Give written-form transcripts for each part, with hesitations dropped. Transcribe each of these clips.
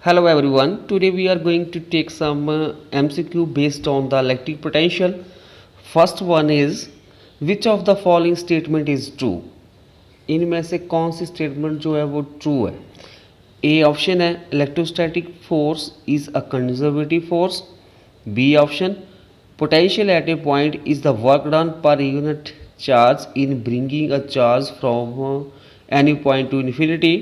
Hello everyone, today we are going to take some MCQ based on the electric potential. First one is, which of the following statement is true? इनमें से कौन सी statement जो है वो true है? A option है electrostatic force is a conservative force. B option potential at a point is the work done per unit charge in bringing a charge from any point to infinity.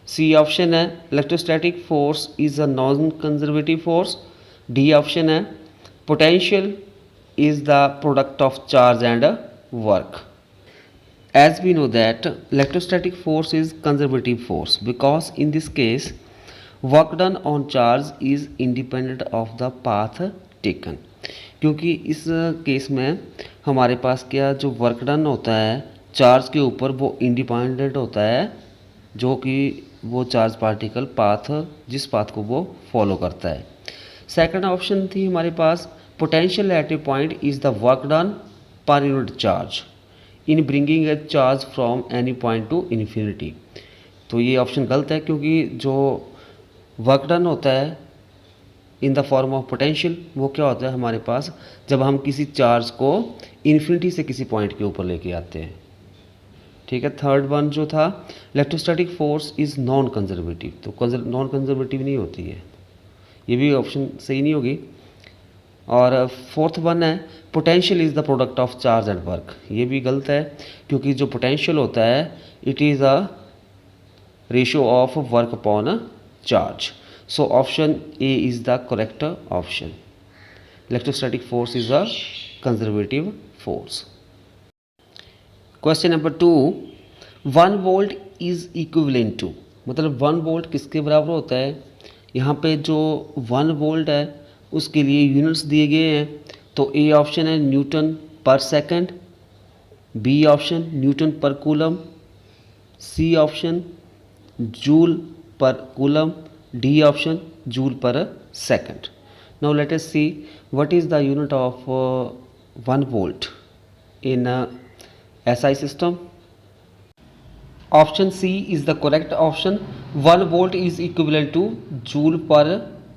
C option है electrostatic force is a non conservative force. D option है potential is the product of charge and work. As we know that electrostatic force is conservative force because in this case work done on charge is independent of the path taken. क्योंकि इस case में हमारे पास क्या जो work done होता है charge के ऊपर वो इंडिपेंडेंट होता है, जो कि वो चार्ज पार्टिकल पाथ जिस पाथ को वो फॉलो करता है. सेकंड ऑप्शन थी हमारे पास potential at a point is the work done per unit charge in bringing a charge from any point to infinity. तो ये ऑप्शन गलत है क्योंकि जो वर्क डन होता है in the form of potential वो क्या होता है हमारे पास जब हम किसी चार्ज को इन्फिनिटी से किसी पॉइंट के ऊपर लेके आते हैं. ठीक है. थर्ड वन जो था electrostatic force is non conservative, तो नॉन कंजर्वेटिव नहीं होती है, ये भी ऑप्शन सही नहीं होगी. और फोर्थ वन है potential is the product of charge and work, ये भी गलत है क्योंकि जो पोटेंशियल होता है it is a ratio of work upon a charge. So option A is the correct option. Electrostatic force is a conservative force. Question number 2, 1 volt is equivalent to, मतलब 1 volt किसके बराबर होता है. यहाँ पे जो 1 वोल्ट है उसके लिए यूनिट्स दिए गए हैं. तो ए ऑप्शन है newton per second, B option newton per coulomb, C option joule per coulomb, D option joule per second. Now let us see what is the unit of 1 volt in SI system. Option C is the correct option. 1 volt is equivalent to joule per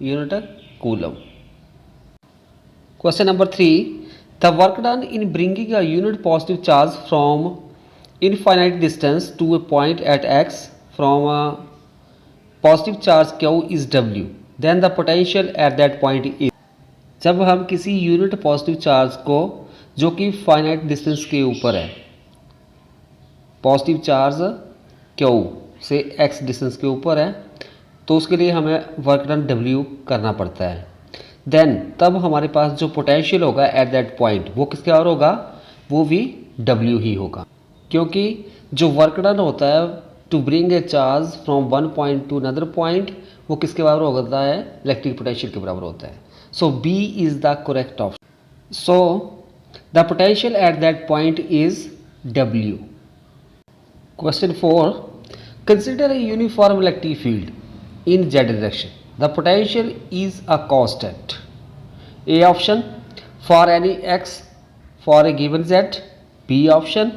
unit coulomb. Question number 3, the work done in bringing a unit positive charge from infinite distance to a point at x from a positive charge q is W, then the potential at that point is. जब हम किसी unit positive charge को जो कि finite distance के ऊपर है, positive charge Q से एक्स डिस्टेंस के ऊपर है, तो उसके लिए हमें वर्क डन डब्ल्यू करना पड़ता है. देन तब हमारे पास जो पोटेंशियल होगा एट दैट पॉइंट वो किसके बराबर होगा, वो भी डब्ल्यू ही होगा, क्योंकि जो वर्क डन होता है to bring a charge from one point to another point वो किसके बराबर होता है, इलेक्ट्रिक पोटेंशियल के बराबर होता है. So B is the correct option. So the potential at that point is W. Question 4, consider a uniform electric field in z direction. The potential is a constant. A option for any x for a given z, B option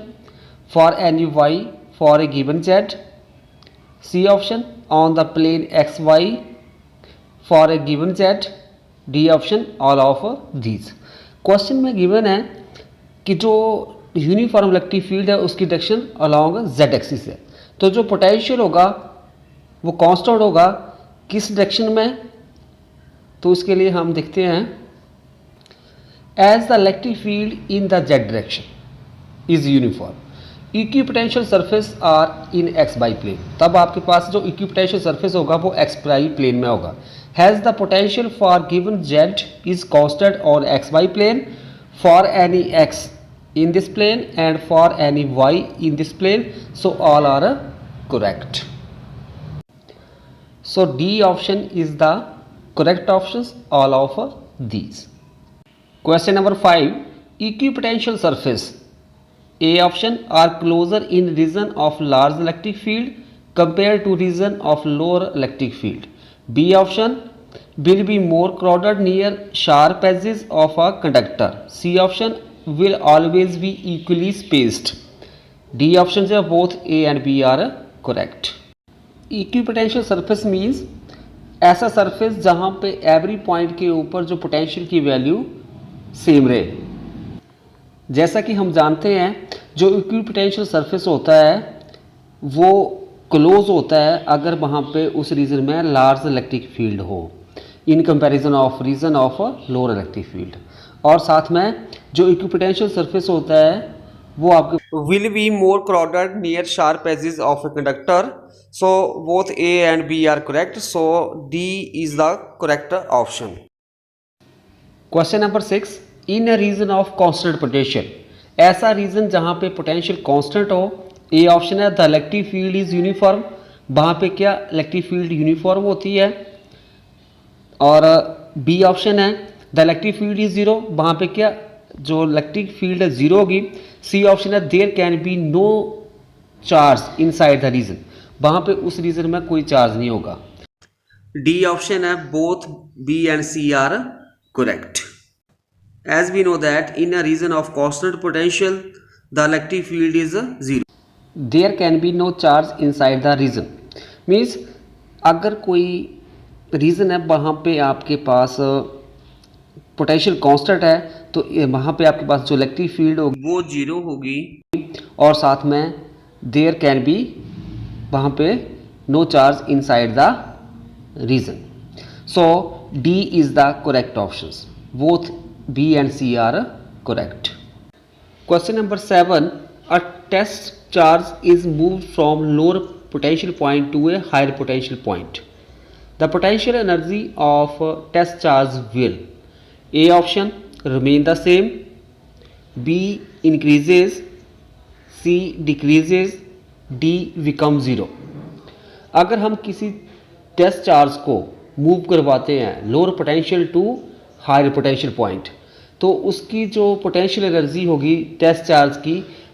for any y for a given z, C option on the plane xy for a given z, D option all of these. Question में given है कि जो uniform electric field है उसकी direction along Z axis है, तो जो potential होगा वो कांस्टेंट होगा किस डायरेक्शन में. तो उसके लिए हम देखते हैं as the electric field in the Z direction is uniform equipotential surface are in X Y plane. तब आपके पास जो इक्विपोटेंशियल सरफेस होगा वो एक्स बाई प्लेन में होगा. Has the potential for given Z is constant on X Y plane for any X in this plane and for any y in this plane, so all are correct. So D option is the correct options, all of these. Question number 5, equipotential surface A option are closer in region of large electric field compared to region of lower electric field. B option will be more crowded near sharp edges of a conductor. C option will always be equally spaced. D options are both A and B are correct. Equipotential surface means ऐसा surface जहां पे every point के ऊपर जो potential की value same रहे। जैसा कि हम जानते हैं जो इक्विपोटेंशियल सरफेस होता है वो क्लोज होता है अगर वहाँ पे उस रीजन में लार्ज इलेक्ट्रिक फील्ड हो in comparison of region of lower electric field. और साथ में जो इक्विपोटेंशियल सरफेस होता है वो आपके will be more crowded near sharp edges of a conductor. So both A and B are correct, so D is the correct option. Question number 6, in a region of constant potential, ऐसा region जहाँ पे potential constant हो। A option है the electric field is uniform, वहाँ पे क्या electric field uniform होती है। और बी ऑप्शन है the electric field is zero, वहाँ पे क्या जो इलेक्ट्रिक फील्ड है जीरो होगी। सी ऑप्शन है there can be no charge inside the region, वहाँ पे उस रीजन में कोई चार्ज नहीं होगा। डी ऑप्शन है both B and C are correct. As we know that in a region of constant potential, the electric field is zero. There can be no charge inside the region. Means अगर कोई reason है वहाँ पे आपके पास potential constant है तो वहाँ पे आपके पास जो इलेक्ट्रिक फील्ड होगी वो जीरो होगी। और साथ में देयर कैन बी वहाँ पे no charge inside the region. So D is the correct options, both B and C are correct. Question number 7, a test charge is moved from lower potential point to a higher potential point. The potential energy of test charge will A option remain the same, B increases, C decreases, D become zero. अगर हम किसी test charge को move करवाते हैं lower potential to higher potential point तो उसकी जो potential energy होगी टेस्ट चार्ज की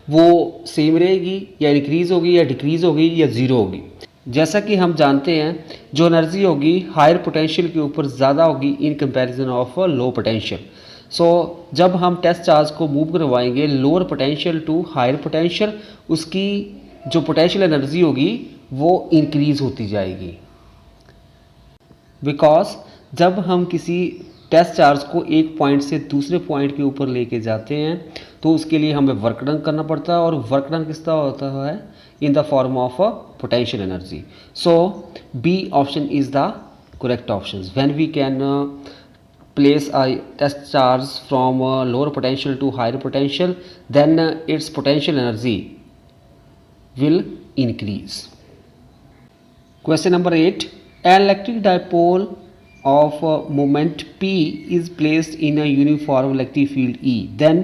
वो सेम रहेगी या इंक्रीज़ होगी या डिक्रीज़ होगी या ज़ीरो होगी। जैसा कि हम जानते हैं जो एनर्जी होगी हायर पोटेंशियल के ऊपर ज़्यादा होगी in comparison of low potential. So जब हम टेस्ट चार्ज को मूव करवाएंगे lower potential to higher potential उसकी जो पोटेंशियल एनर्जी होगी वो इंक्रीज़ होती जाएगी। बिकॉज जब हम किसी टेस्ट चार्ज को एक पॉइंट से दूसरे पॉइंट के ऊपर लेके जाते हैं तो उसके लिए हमें वर्क डन करना पड़ता है और वर्क डन किस तरह होता है in the form of potential energy. So B option is the correct option. When we can place a test charge from lower potential to higher potential then its potential energy will increase. Question number 8, an electric dipole of moment P is placed in a uniform electric field E, then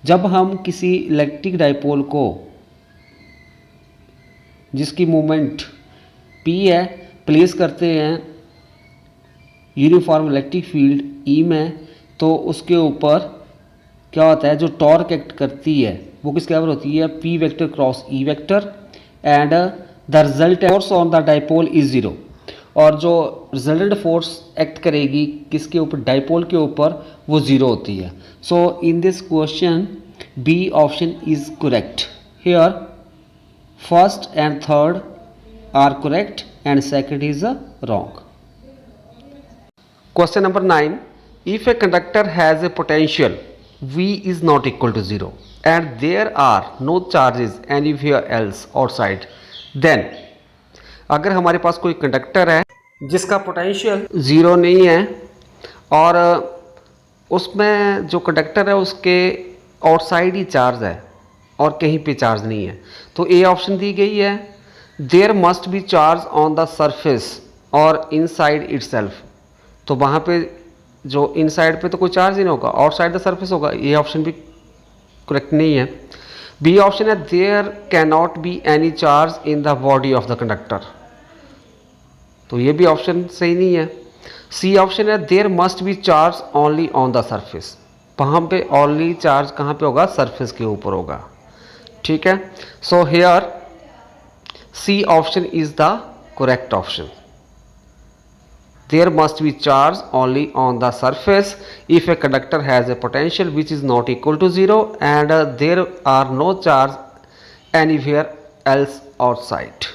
जब हम किसी electric dipole को जिसकी moment P है place करते हैं uniform electric field E में तो उसके ऊपर क्या होता है जो टॉर्क एक्ट करती है वो किसके बराबर होती है P vector cross E vector and the result force on the dipole is zero. और जो रिजल्टेंट फोर्स एक्ट करेगी किसके ऊपर डायपोल के ऊपर वो ज़ीरो होती है। So in this question B option is correct. Here first and third are correct and second is wrong. Question number 9, if a conductor has a potential V is not equal to 0 and there are no charges anywhere else outside, then अगर हमारे पास कोई conductor है जिसका potential zero नहीं है और उसमें जो कंडक्टर है उसके आउटसाइड ही चार्ज है और कहीं पे चार्ज नहीं है तो ए ऑप्शन दी गई है there must be charge on the surface और इनसाइड इटसेल्फ। तो वहाँ पे जो इनसाइड पे तो कोई चार्ज ही नहीं होगा आउटसाइड द सरफेस होगा। ये ऑप्शन भी करेक्ट नहीं है। बी ऑप्शन है there can not be any charge in the body of the conductor, तो ये भी ऑप्शन सही नहीं है। सी ऑप्शन है there must be charge only on the surface, वहाँ पे ओनली चार्ज कहाँ पे होगा सरफेस के ऊपर होगा। ठीक है, so here C option is the correct option. There must be charge only on the surface if a conductor has a potential which is not equal to 0 and there are no charge anywhere else outside.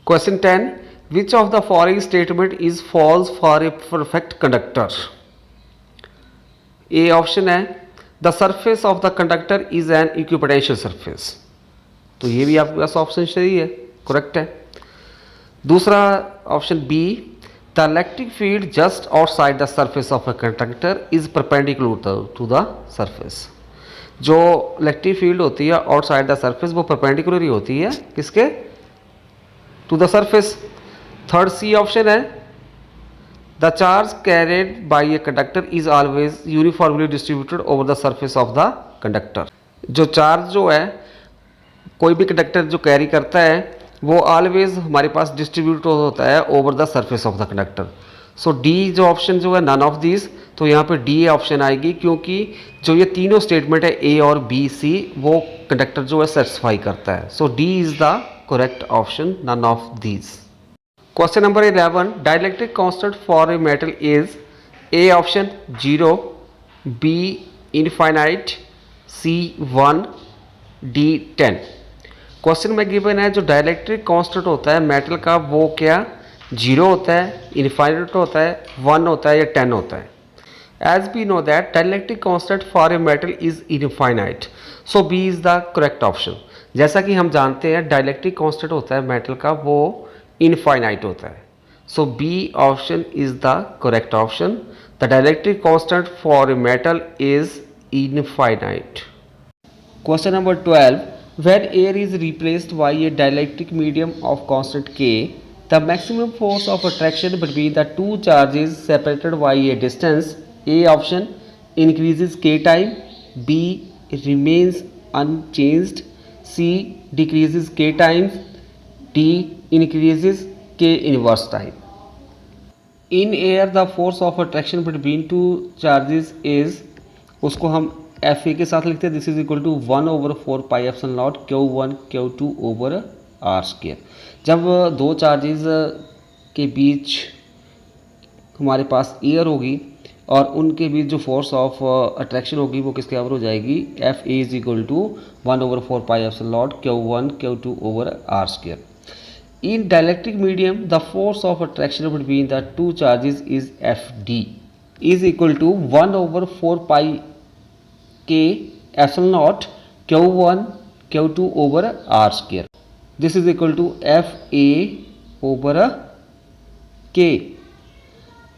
Question 10. Which of the following statement is false for a perfect conductor? A option है the surface of the conductor is an equipotential surface, तो ये भी आपके पास option सही है, correct है। दूसरा option B the electric field just outside the surface of a conductor is perpendicular to the surface. जो इलेक्ट्रिक फील्ड होती है आउटसाइड द सरफेस वो परपेंडिकुलर ही होती है किसके, to the surface. Third C option है the charge carried by a conductor is always uniformly distributed over the surface of the conductor. जो चार्ज जो है कोई भी कंडक्टर जो कैरी करता है वो ऑलवेज हमारे पास डिस्ट्रीब्यूट होता है over the surface of the conductor. So D जो ऑप्शन जो है नन ऑफ दिस, तो यहाँ पे डी ऑप्शन आएगी क्योंकि जो ये तीनों स्टेटमेंट है ए और बी सी वो कंडक्टर जो है सेटिस्फाई करता है। So D is the correct option, none of these. Question number 11 dielectric constant for a metal is A option 0, B infinite, C 1, D 10। Question में गिवन है जो डाइलेक्ट्रिक कांस्टेंट होता है मेटल का वो क्या 0 होता है, इनफाइनाइट होता है, 1 होता है या 10 होता है। As we know that dielectric constant for a metal is infinite, so B is the correct option. जैसा कि हम जानते हैं डाइलेक्ट्रिक कांस्टेंट होता है मेटल का वो इनफाइनाइट होता है, so B option is the correct option. The dielectric constant for a metal is infinite. Question number 12 when air is replaced by a dielectric medium of constant K, the maximum force of attraction between the two charges separated by a distance, A option increases K time, B remains unchanged, C decreases K times, D increases K inverse time. In air the force of attraction between two charges is, उसको हम F A के साथ लिखते हैं, this is equal to 1/4 pi epsilon naught Q1 Q2 over R square. जब दो charges के बीच हमारे पास एयर होगी और उनके बीच जो फोर्स ऑफ अट्रैक्शन होगी वो किसके बराबर हो जाएगी, F A is equal to 1/4 pi epsilon naught Q1 Q2 over R square. In dielectric medium the force of attraction between the two charges is F D is equal to 1/4 pi K epsilon naught Q1 Q2 over R square. This is equal to FA over K.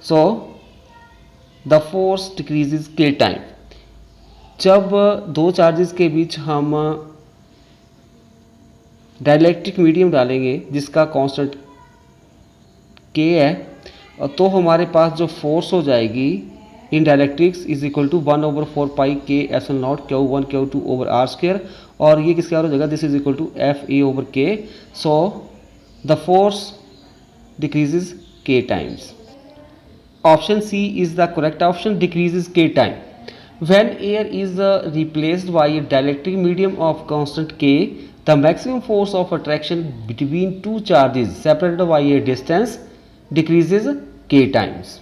So the force decreases K time. जब दो charges के बीच हम dielectric medium डालेंगे जिसका constant K है, तो हमारे पास जो फोर्स हो जाएगी in dielectrics is equal to 1/4 pi K epsilon naught Q1 Q2 over R square, और ये किसके बराबर हो जाएगा, this is equal to F A over K। So the force decreases K times. Option C is the correct option, decreases K time. When air is replaced by a dielectric medium of constant K, the maximum force of attraction between two charges separated by A distance decreases K times.